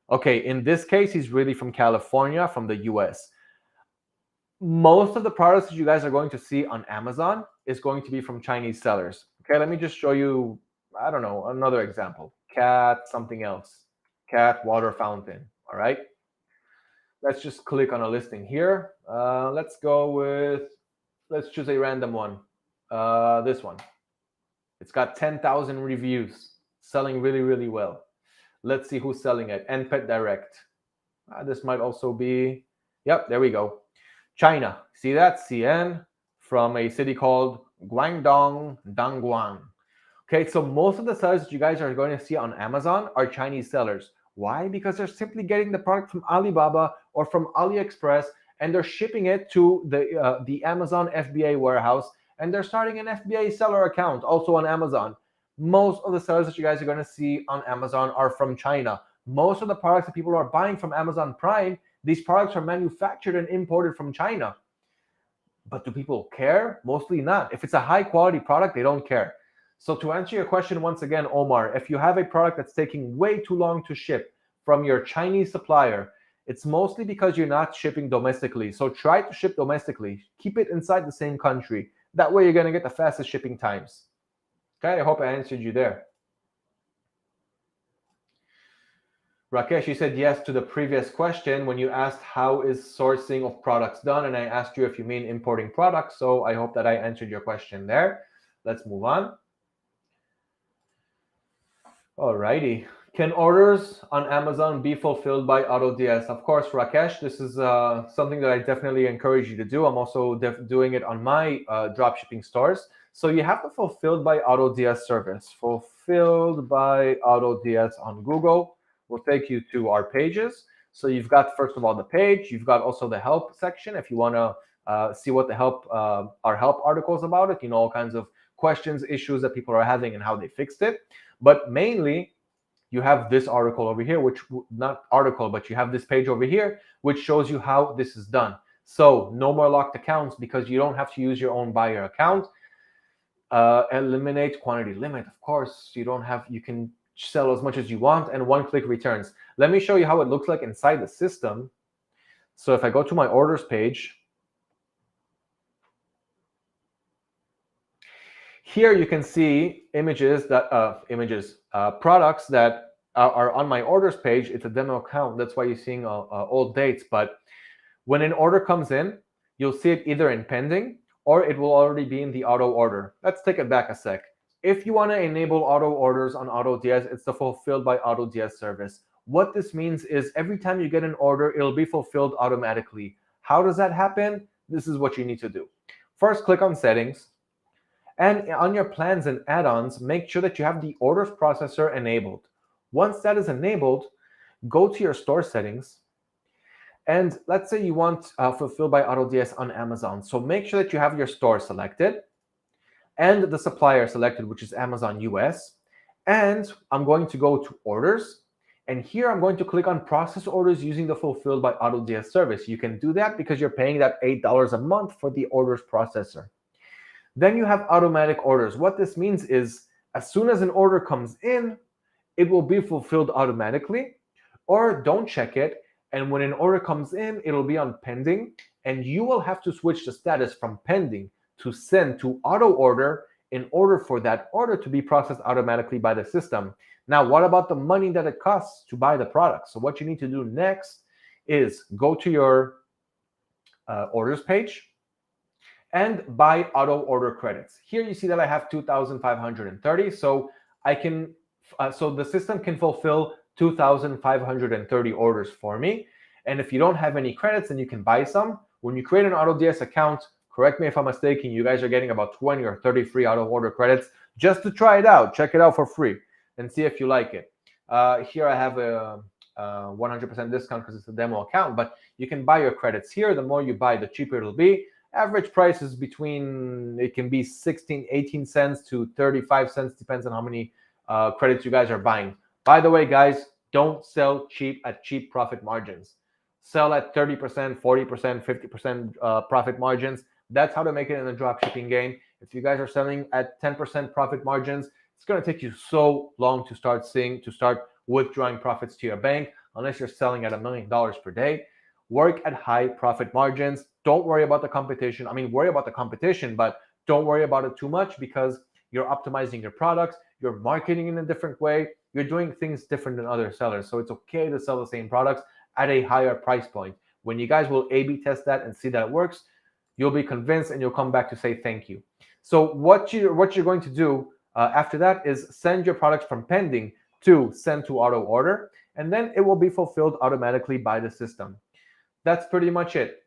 Okay, in this case, he's really from California, from the US. Most of the products that you guys are going to see on Amazon is going to be from Chinese sellers. Okay, let me just show you, I don't know, another example. Cat, something else. Cat water fountain, all right? Let's just click on a listing here. Let's choose a random one. This one. It's got 10,000 reviews, selling really, really well. Let's see who's selling it. NPet Direct. This might also be, yep, there we go. China. See that? CN from a city called Guangdong, Dangguan. Okay, so most of the sellers that you guys are going to see on Amazon are Chinese sellers. Why? Because they're simply getting the product from Alibaba or from AliExpress and they're shipping it to the Amazon FBA warehouse and they're starting an FBA seller account also on Amazon. Most of the sellers that you guys are going to see on Amazon are from China. Most of the products that people are buying from Amazon Prime, these products are manufactured and imported from China. But do people care? Mostly not. If it's a high quality product, they don't care. So to answer your question once again, Omar, if you have a product that's taking way too long to ship from your Chinese supplier, it's mostly because you're not shipping domestically. So try to ship domestically. Keep it inside the same country. That way you're going to get the fastest shipping times. Okay, I hope I answered you there. Rakesh, you said yes to the previous question when you asked how is sourcing of products done, and I asked you if you mean importing products, so I hope that I answered your question there. Let's move on. Alrighty. Can orders on Amazon be fulfilled by AutoDS? Of course, Rakesh, this is something that I definitely encourage you to do. I'm also doing it on my dropshipping stores. So you have the fulfilled by AutoDS service. Fulfilled by AutoDS on Google will take you to our pages. So you've got, first of all, the page. You've got also the help section if you want to see what the our help articles about it. You know, all kinds of questions, issues that people are having and how they fixed it. But mainly, you have this article over here, which not article, but you have this page over here, which shows you how this is done. So no more locked accounts because you don't have to use your own buyer account. Eliminate quantity limit. Of course, you can sell as much as you want and one-click returns. Let me show you how it looks like inside the system. So if I go to my orders page, here you can see products that are on my orders page. It's a demo account. That's why you're seeing old dates. But when an order comes in, you'll see it either in pending or it will already be in the auto order. Let's take it back a sec. If you want to enable auto orders on AutoDS, it's the fulfilled by AutoDS service. What this means is every time you get an order, it'll be fulfilled automatically. How does that happen? This is what you need to do. First, click on settings. And on your plans and add-ons, make sure that you have the orders processor enabled. Once that is enabled, go to your store settings. And let's say you want fulfilled by AutoDS on Amazon. So make sure that you have your store selected and the supplier selected, which is Amazon US. And I'm going to go to orders. And here I'm going to click on process orders using the fulfilled by AutoDS service. You can do that because you're paying that $8 a month for the orders processor. Then you have automatic orders. What this means is as soon as an order comes in, it will be fulfilled automatically, or don't check it. And when an order comes in, it'll be on pending, and you will have to switch the status from pending to send to auto order in order for that order to be processed automatically by the system. Now, what about the money that it costs to buy the product? So what you need to do next is go to your orders page and buy auto order credits. Here you see that I have 2,530, so I can so the system can fulfill 2,530 orders for me. And if you don't have any credits, then you can buy some. When you create an AutoDS account, correct me if I'm mistaken, you guys are getting about 20 or 30 free auto order credits just to try it out. Check it out for free and see if you like it. Here I have a 100% discount because it's a demo account, but you can buy your credits here. The more you buy, the cheaper it'll be. Average price is between, it can be 16, 18 cents to 35 cents, depends on how many credits you guys are buying. By the way, guys, don't sell cheap at cheap profit margins. Sell at 30%, 40%, 50% profit margins. That's how to make it in the dropshipping game. If you guys are selling at 10% profit margins, it's going to take you so long to start withdrawing profits to your bank, unless you're selling at $1 million per day. Work at high profit margins. Don't worry about the competition. I mean, worry about the competition, but don't worry about it too much, because you're optimizing your products, you're marketing in a different way, you're doing things different than other sellers. So it's okay to sell the same products at a higher price point. When you guys will A/B test that and see that it works, you'll be convinced and you'll come back to say thank you. So what you're going to do after that is send your products from pending to send to auto order, and then it will be fulfilled automatically by the system. That's pretty much it.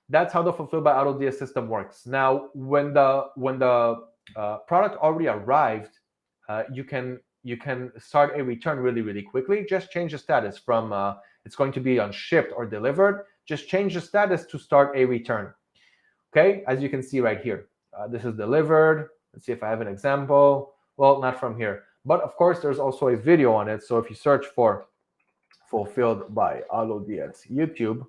That's how the Fulfilled by AutoDS system works. Now, when the product already arrived, you can start a return really quickly. Just change the status from it's going to be on shipped or delivered. Just change the status to start a return. Okay, as you can see right here, this is delivered. Let's see if I have an example. Well, not from here, but of course there's also a video on it. So if you search for Fulfilled by AutoDS YouTube,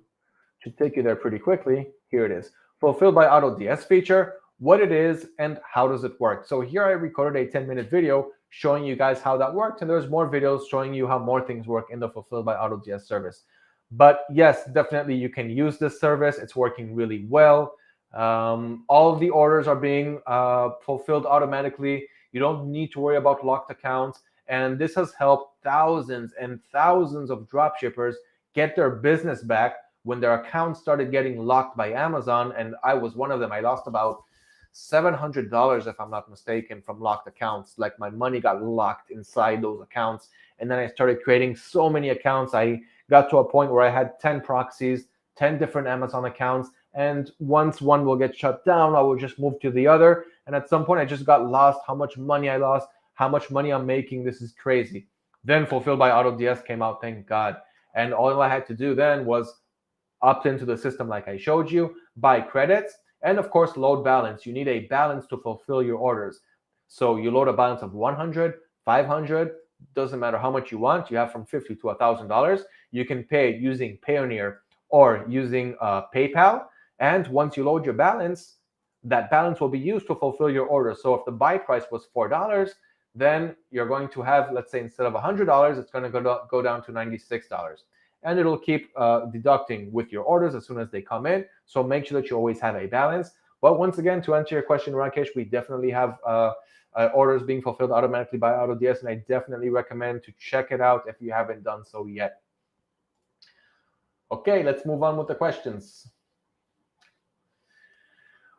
should take you there pretty quickly. Here it is, Fulfilled by AutoDS feature, what it is and how does it work. So here I recorded a 10-minute video showing you guys how that worked, and there's more videos showing you how more things work in the Fulfilled by AutoDS service. But yes, definitely you can use this service. It's working really well. All of the orders are being fulfilled automatically. You don't need to worry about locked accounts, and this has helped thousands and thousands of dropshippers get their business back when their accounts started getting locked by Amazon. And I was one of them. I lost about $700, if I'm not mistaken, from locked accounts. Like, my money got locked inside those accounts, and then I started creating so many accounts. I got to a point where I had 10 proxies, 10 different Amazon accounts, and once one will get shut down, I will just move to the other. And at some point I just got lost, how much money I lost, how much money I'm making. This is crazy. Then Fulfilled by AutoDS came out, thank God. And all I had to do then was opt into the system like I showed you, buy credits, and of course load balance. You need a balance to fulfill your orders. So you load a balance of 100, 500, doesn't matter how much you want. You have from $50 to $1,000. You can pay using Payoneer or using PayPal. And once you load your balance, that balance will be used to fulfill your order. So if the buy price was $4, then you're going to have, let's say, instead of $100, it's going to go down to $96. And it'll keep deducting with your orders as soon as they come in. So make sure that you always have a balance. But once again, to answer your question, Rakesh, we definitely have orders being fulfilled automatically by AutoDS, and I definitely recommend to check it out if you haven't done so yet. Okay, let's move on with the questions.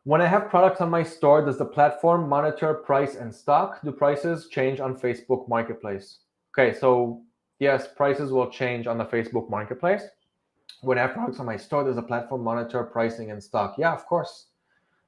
When I have products on my store, does the platform monitor price and stock? Do prices change on Facebook Marketplace? Okay, so yes, prices will change on the Facebook Marketplace. When I have products on my store, does the platform monitor pricing and stock? Yeah, of course.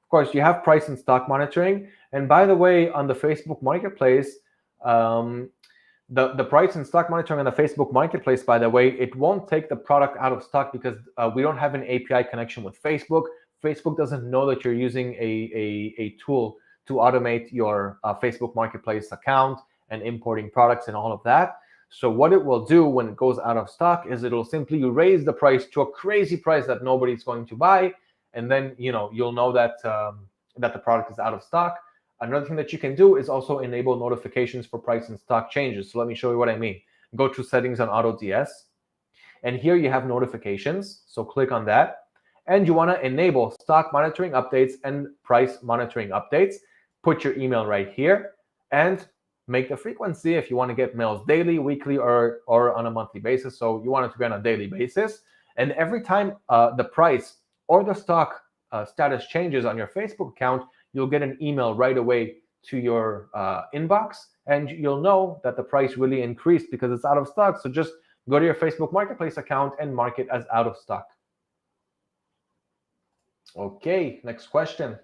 Of course, you have price and stock monitoring. And by the way, on the Facebook Marketplace, the price and stock monitoring on the Facebook Marketplace, by the way, it won't take the product out of stock because we don't have an API connection with Facebook. Facebook doesn't know that you're using a tool to automate your Facebook Marketplace account and importing products and all of that. So what it will do when it goes out of stock is it'll simply raise the price to a crazy price that nobody's going to buy, and then you'll know that that the product is out of stock. Another thing that you can do is also enable notifications for price and stock changes. So let me show you what I mean. Go to settings on AutoDS, and here you have notifications. So click on that. And you want to enable stock monitoring updates and price monitoring updates. Put your email right here and make the frequency if you want to get mails daily, weekly, or on a monthly basis. So you want it to be on a daily basis. And every time the price or the stock status changes on your Facebook account, you'll get an email right away to your inbox, and you'll know that the price really increased because it's out of stock. So just go to your Facebook Marketplace account and mark it as out of stock. Okay, next question.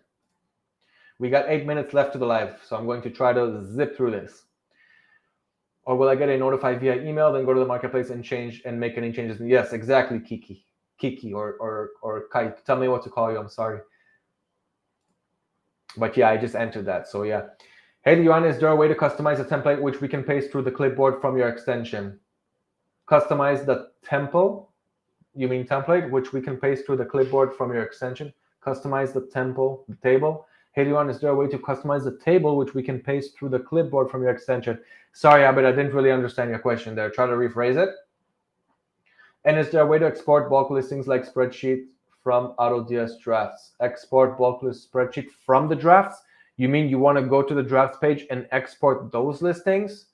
We got 8 minutes left to the live, so I'm going to try to zip through this. Or will I get a notified via email, then go to the marketplace and change and make any changes? Yes, exactly, Kiki or Kai. Tell me what to call you. I'm sorry. But yeah, I just entered that. So yeah. Hey, Leon, is there a way to customize a template which we can paste through the clipboard from your extension? Customize the template? You mean template, which we can paste through the clipboard from your extension? Customize the table? Hey, Leon, is there a way to customize the table which we can paste through the clipboard from your extension? Sorry, Abid, I didn't really understand your question there. Try to rephrase it. And is there a way to export bulk listings like spreadsheet from AutoDS drafts? Export bulk list spreadsheet from the drafts? You mean you want to go to the drafts page and export those listings?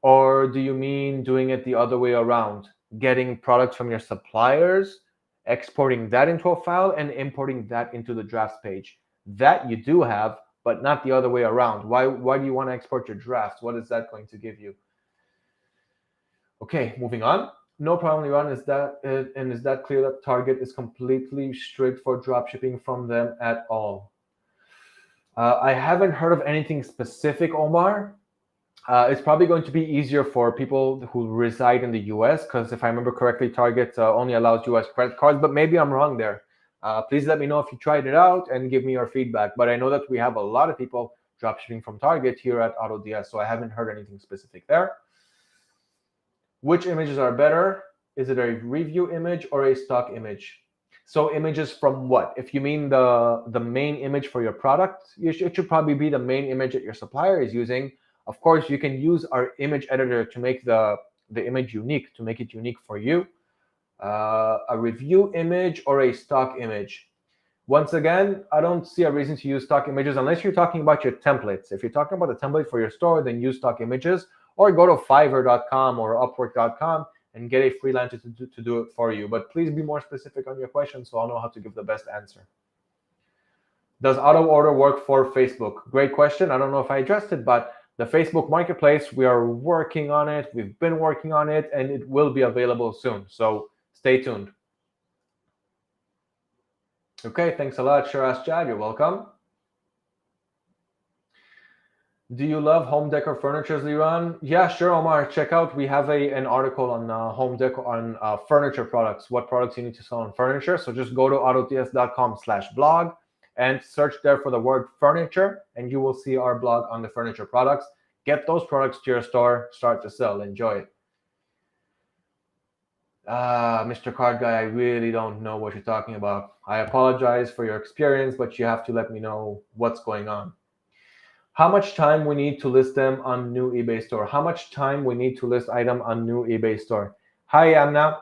Or do you mean doing it the other way around? Getting products from your suppliers, exporting that into a file, and importing that into the drafts page? That you do have, but not the other way around. Why do you want to export your drafts? What is that going to give you? Okay, moving on. No problem, Iran. Is that clear that Target is completely strict for dropshipping from them at all? I haven't heard of anything specific, Omar. It's probably going to be easier for people who reside in the US, because if I remember correctly, Target only allows US credit cards, but maybe I'm wrong there. Please let me know if you tried it out and give me your feedback. But I know that we have a lot of people dropshipping from Target here at AutoDS, so I haven't heard anything specific there. Which images are better? Is it a review image or a stock image? So images from what? If you mean the main image for your product, it should probably be the main image that your supplier is using. Of course, you can use our image editor to make the image unique, to make it unique for you. A review image or a stock image. Once again, I don't see a reason to use stock images unless you're talking about your templates. If you're talking about a template for your store, then use stock images, or go to Fiverr.com or Upwork.com and get a freelancer to do it for you. But please be more specific on your question so I'll know how to give the best answer. Does auto order work for Facebook? Great question. I don't know if I addressed it, but the Facebook Marketplace, we are working on it. We've been working on it, and it will be available soon. So stay tuned. Okay, thanks a lot, Shiraz Jad. You're welcome. Do you love home decor furniture, Liran? Yeah, sure, Omar. Check out. We have an article on home decor on furniture products. What products you need to sell on furniture. So just go to autods.com/blog and search there for the word furniture, and you will see our blog on the furniture products. Get those products to your store. Start to sell. Enjoy it. Mr. Card Guy, I really don't know what you're talking about. I apologize for your experience, but you have to let me know what's going on. How much time we need to list them on new eBay store? How much time we need to list item on new eBay store? Hi, Amna.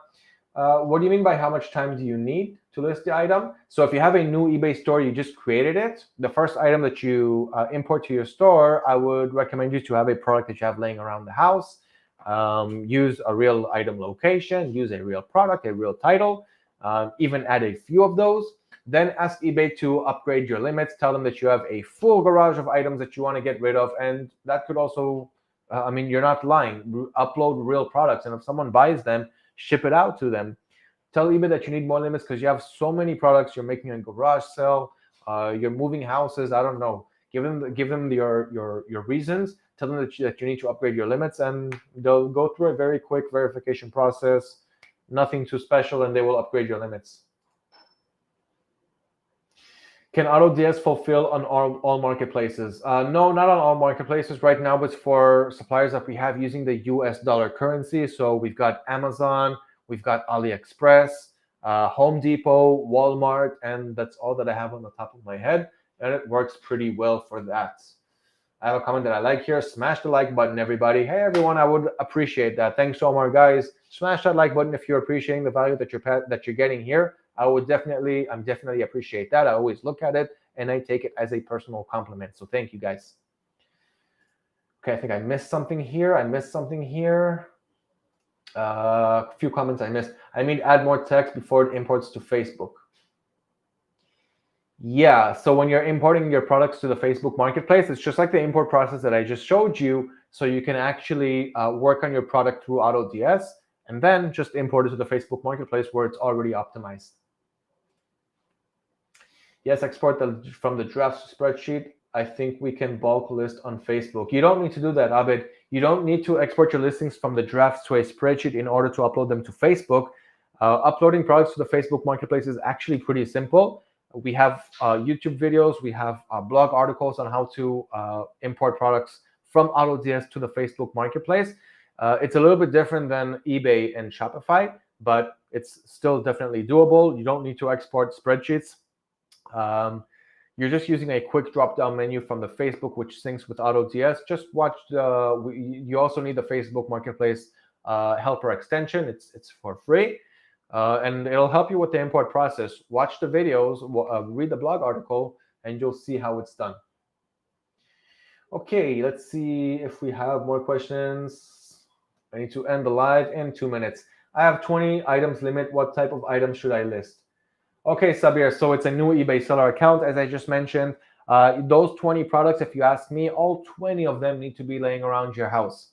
What do you mean by how much time do you need to list the item? So if you have a new eBay store, you just created it, the first item that you import to your store, I would recommend you to have a product that you have laying around the house. Use a real item location, use a real product, a real title, even add a few of those. Then ask eBay to upgrade your limits. Tell them that you have a full garage of items that you want to get rid of. And that could also, you're not lying. Upload real products. And if someone buys them, ship it out to them. Tell eBay that you need more limits because you have so many products. You're making a garage sale. You're moving houses. I don't know. Give them your reasons. Tell them that you need to upgrade your limits. And they'll go through a very quick verification process. Nothing too special. And they will upgrade your limits. Can AutoDS fulfill on all marketplaces? No, not on all marketplaces right now, but for suppliers that we have using the US dollar currency. So we've got Amazon, we've got AliExpress, Home Depot, Walmart, and that's all that I have on the top of my head. And it works pretty well for that. I have a comment that I like here. Smash the like button, everybody. Hey, everyone, I would appreciate that. Thanks so much, guys. Smash that like button if you're appreciating the value that you're getting here. I'm definitely appreciate that. I always look at it and I take it as a personal compliment. So thank you, guys. Okay, I think I missed something here. A few comments I missed. I mean, add more text before it imports to Facebook. Yeah, so when you're importing your products to the Facebook Marketplace, it's just like the import process that I just showed you. So you can actually work on your product through AutoDS and then just import it to the Facebook Marketplace where it's already optimized. Yes, export from the drafts spreadsheet. I think we can bulk list on Facebook. You don't need to do that, Abid. You don't need to export your listings from the drafts to a spreadsheet in order to upload them to Facebook. Uploading products to the Facebook Marketplace is actually pretty simple. We have YouTube videos, we have blog articles on how to import products from AutoDS to the Facebook Marketplace. It's a little bit different than eBay and Shopify, but it's still definitely doable. You don't need to export spreadsheets. You're just using a quick drop-down menu from the Facebook, which syncs with AutoDS. Just watch you also need the Facebook Marketplace helper extension. It's for free. And it'll help you with the import process. Watch the videos, read the blog article, and you'll see how it's done. Okay, let's see if we have more questions. I need to end the live in 2 minutes. I have 20 items limit. What type of items should I list? Okay, Sabir, so it's a new eBay seller account, as I just mentioned. Those 20 products, if you ask me, all 20 of them need to be laying around your house.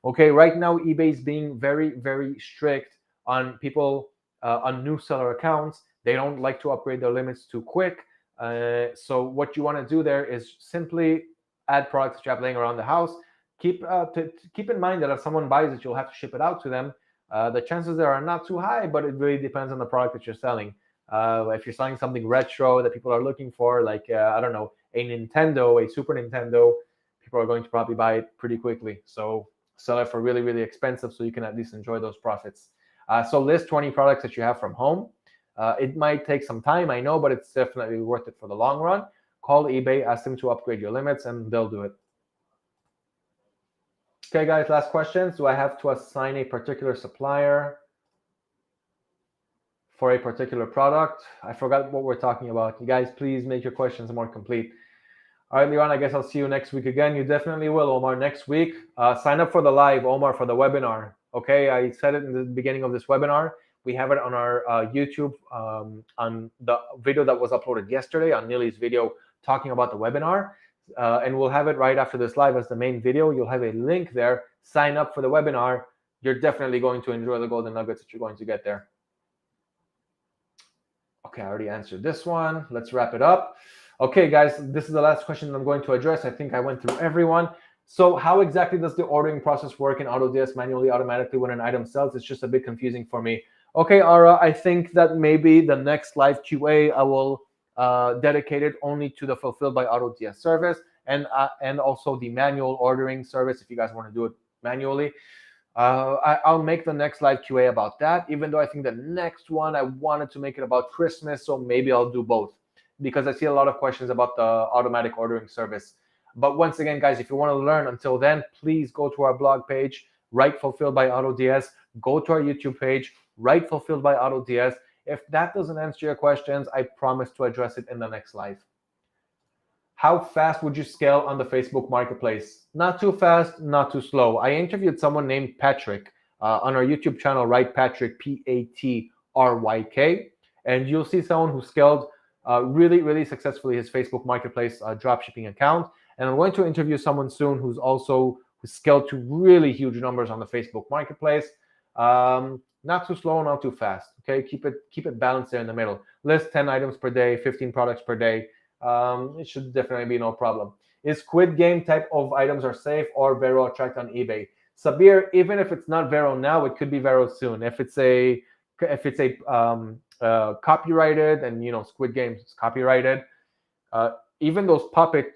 Okay, right now, eBay is being very, very strict on people, on new seller accounts. They don't like to upgrade their limits too quick. So what you want to do there is simply add products that you have laying around the house. Keep in mind that if someone buys it, you'll have to ship it out to them. The chances there are not too high, but it really depends on the product that you're selling. If you're selling something retro that people are looking for, like, I don't know, a Nintendo, a Super Nintendo, people are going to probably buy it pretty quickly. So sell it for really, really expensive so you can at least enjoy those profits. So list 20 products that you have from home. It might take some time, I know, but it's definitely worth it for the long run. Call eBay, ask them to upgrade your limits, and they'll do it. Okay, guys, last questions. Do I have to assign a particular supplier for a particular product? I forgot what we're talking about. You guys, please make your questions more complete. All right, Liran, I guess I'll see you next week again. You definitely will, Omar, next week. Sign up for the live, Omar, for the webinar. Okay, I said it in the beginning of this webinar. We have it on our YouTube, on the video that was uploaded yesterday, on Neely's video talking about the webinar. And we'll have it right after this live as the main video. You'll have a link there. Sign up for the webinar. You're definitely going to enjoy the golden nuggets that you're going to get there. Okay, I already answered this one. Let's wrap it up. Okay, guys, this is the last question that I'm going to address. I think I went through everyone. So how exactly does the ordering process work in AutoDS manually, automatically when an item sells? It's just a bit confusing for me. Okay, Ara, I think that maybe the next live QA I will dedicate it only to the Fulfilled by AutoDS service and also the manual ordering service if you guys want to do it manually. I'll make the next live QA about that, even though I think the next one I wanted to make it about Christmas, so maybe I'll do both because I see a lot of questions about the automatic ordering service. But once again, guys, if you want to learn until then, please go to our blog page, write Fulfilled by AutoDS, go to our YouTube page, write Fulfilled by AutoDS. If that doesn't answer your questions, I promise to address it in the next live. How fast would you scale on the Facebook Marketplace? Not too fast, not too slow. I interviewed someone named Patrick on our YouTube channel, right? Patrick, Patryk, and you'll see someone who scaled really, really successfully his Facebook Marketplace dropshipping account. And I'm going to interview someone soon who scaled to really huge numbers on the Facebook Marketplace. Not too slow, not too fast. Okay, keep it balanced there in the middle. List 10 items per day, 15 products per day. It should definitely be no problem. Is Squid Game type of items are safe or Vero attract on eBay? Sabir, even if it's not Vero now, it could be Vero soon. If it's a copyrighted, and Squid Game is copyrighted, even those puppet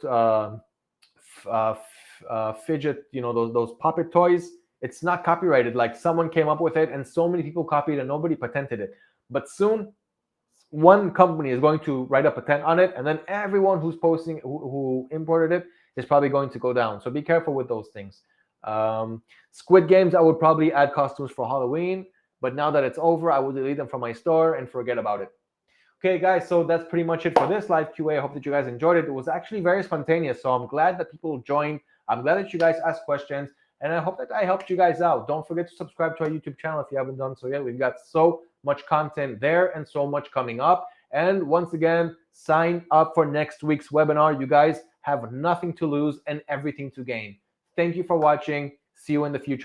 fidget, those puppet toys, it's not copyrighted. Like someone came up with it and so many people copied and nobody patented it. But soon one company is going to write a patent on it, and then everyone who's posting, who imported it, is probably going to go down. So be careful with those things. Squid Games, I would probably add costumes for Halloween, but now that it's over, I will delete them from my store and forget about it. Okay, guys, so that's pretty much it for this live QA. I hope that you guys enjoyed it. It was actually very spontaneous, so I'm glad that people joined. I'm glad that you guys asked questions. And I hope that I helped you guys out. Don't forget to subscribe to our YouTube channel if you haven't done so yet. We've got so much content there and so much coming up. And once again, sign up for next week's webinar. You guys have nothing to lose and everything to gain. Thank you for watching. See you in the future.